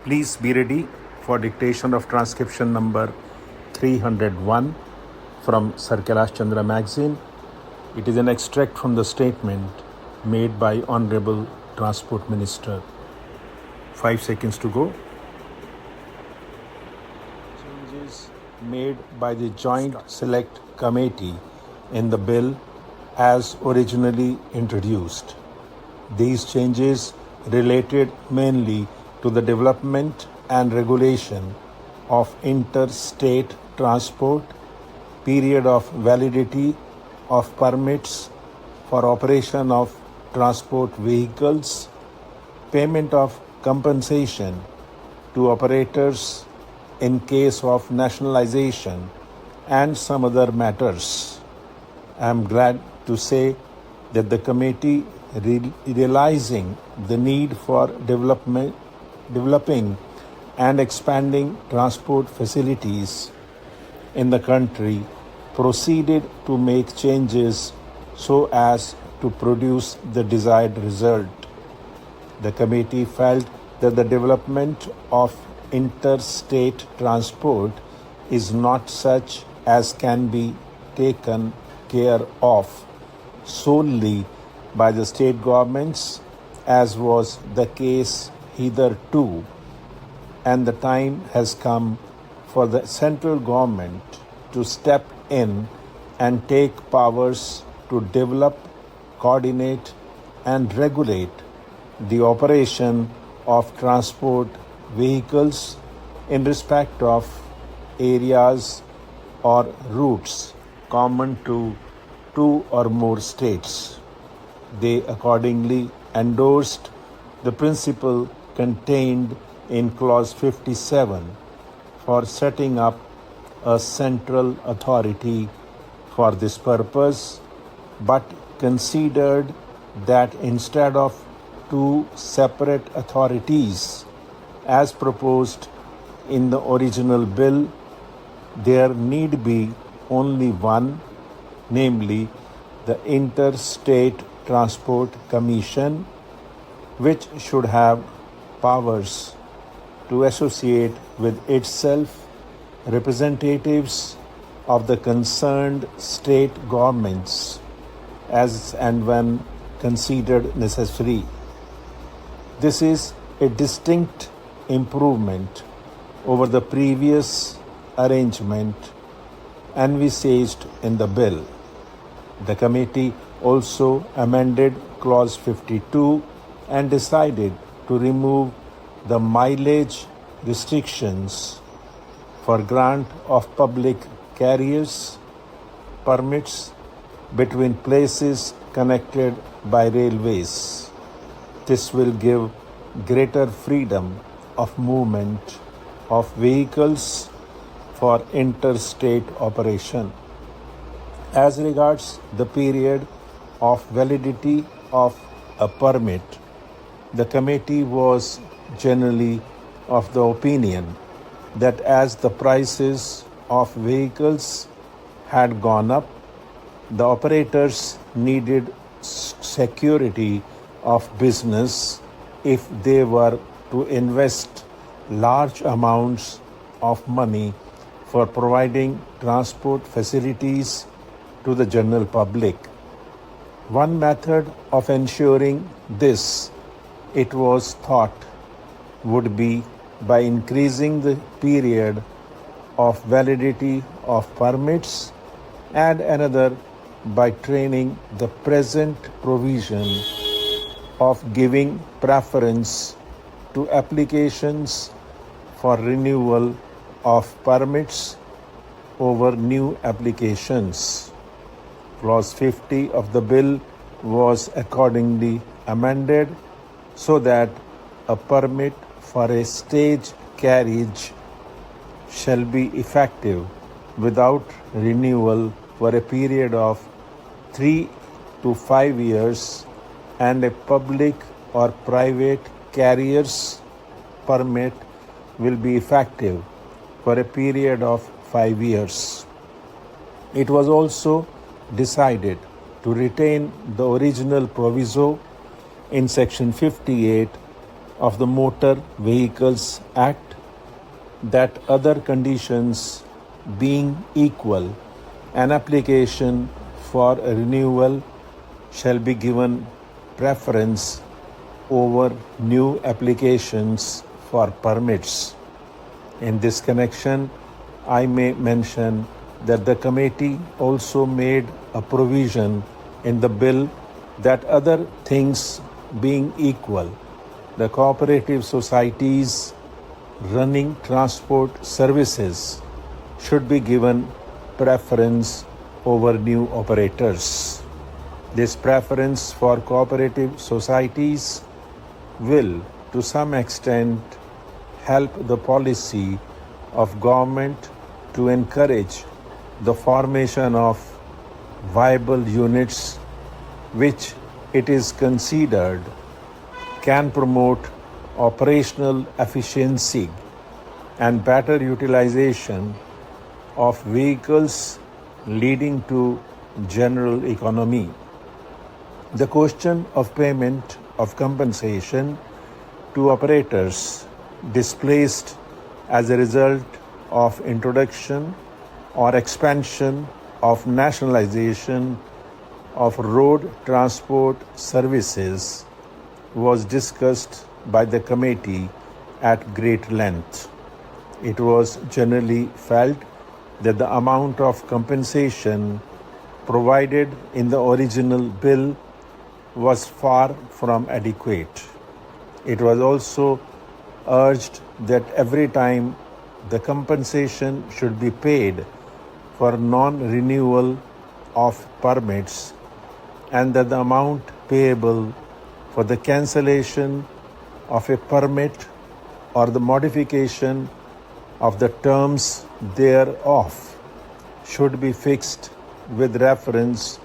Please be ready for dictation of transcription number 301 from Sir Kailash Chandra magazine. It is an extract from the statement made by Honorable Transport Minister. 5 seconds to go. Changes made by the Joint Select Committee in the bill as originally introduced. These changes related mainly to the development and regulation of interstate transport, period of validity of permits for operation of transport vehicles, payment of compensation to operators in case of nationalization, and some other matters. I am glad to say that the committee, realizing the need for developing and expanding transport facilities in the country, proceeded to make changes so as to produce the desired result. The committee felt that the development of interstate transport is not such as can be taken care of solely by the state governments, as was the case hitherto, and the time has come for the central government to step in and take powers to develop, coordinate, and regulate the operation of transport vehicles in respect of areas or routes common to two or more states. They accordingly endorsed the principle contained in Clause 57 for setting up a central authority for this purpose, but considered that instead of two separate authorities as proposed in the original bill, there need be only one, namely the Interstate Transport Commission, which should have powers to associate with itself representatives of the concerned state governments as and when considered necessary. This is a distinct improvement over the previous arrangement envisaged in the bill. The committee also amended Clause 52 and decided to remove the mileage restrictions for grant of public carriers permits between places connected by railways. This will give greater freedom of movement of vehicles for interstate operation. As regards the period of validity of a permit, the committee was generally of the opinion that as the prices of vehicles had gone up, the operators needed security of business if they were to invest large amounts of money for providing transport facilities to the general public. One method of ensuring this, it was thought, would be by increasing the period of validity of permits, and another by training the present provision of giving preference to applications for renewal of permits over new applications. Clause 50 of the bill was accordingly amended so that a permit for a stage carriage shall be effective without renewal for a period of 3 to 5 years, and a public or private carrier's permit will be effective for a period of 5 years. It was also decided to retain the original proviso in Section 58 of the Motor Vehicles Act, that other conditions being equal, an application for a renewal shall be given preference over new applications for permits. In this connection, I may mention that the committee also made a provision in the bill that other things being equal, the cooperative societies running transport services should be given preference over new operators. This preference for cooperative societies will, to some extent, help the policy of government to encourage the formation of viable units which it is considered can promote operational efficiency and better utilization of vehicles leading to general economy. The question of payment of compensation to operators displaced as a result of introduction or expansion of nationalization of road transport services was discussed by the committee at great length. It was generally felt that the amount of compensation provided in the original bill was far from adequate. It was also urged that every time the compensation should be paid for non-renewal of permits, and that the amount payable for the cancellation of a permit or the modification of the terms thereof should be fixed with reference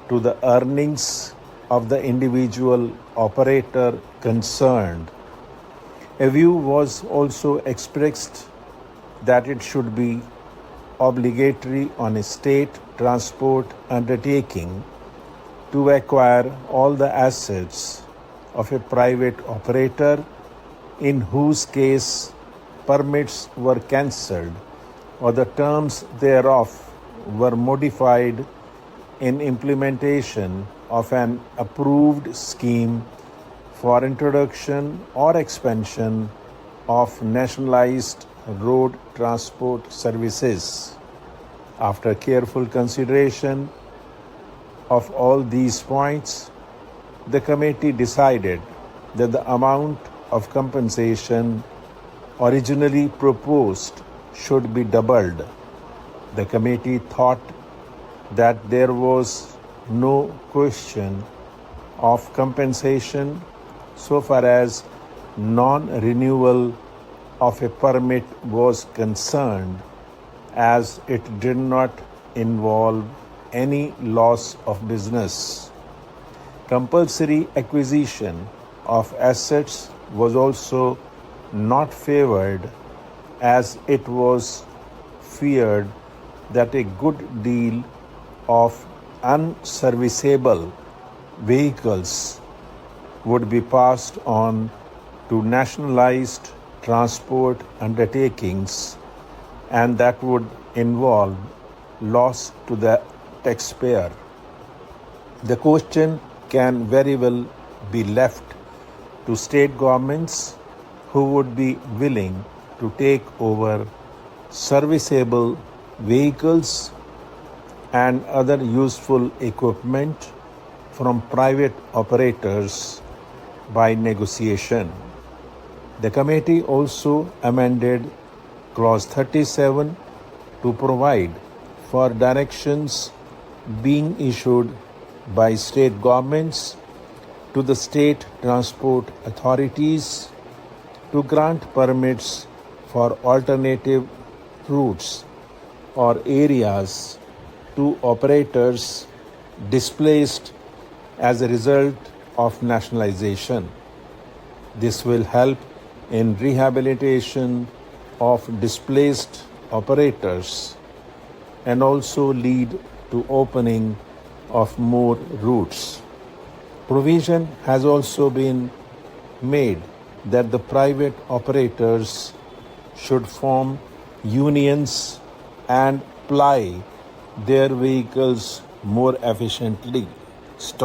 to the earnings of the individual operator concerned. A view was also expressed that it should be obligatory on a state transport undertaking to acquire all the assets of a private operator in whose case permits were cancelled or the terms thereof were modified in implementation of an approved scheme for introduction or expansion of nationalized road transport services. After careful consideration of all these points, the committee decided that the amount of compensation originally proposed should be doubled. The committee thought that there was no question of compensation so far as non-renewal of a permit was concerned, as it did not involve any loss of business. Compulsory acquisition of assets was also not favored, as it was feared that a good deal of unserviceable vehicles would be passed on to nationalized transport undertakings, and that would involve loss to the taxpayer. The question can very well be left to state governments who would be willing to take over serviceable vehicles and other useful equipment from private operators by negotiation. The committee also amended Clause 37 to provide for directions being issued by state governments to the state transport authorities to grant permits for alternative routes or areas to operators displaced as a result of nationalization. This will help in rehabilitation of displaced operators and also lead to opening of more routes. Provision has also been made that the private operators should form unions and ply their vehicles more efficiently. Stop.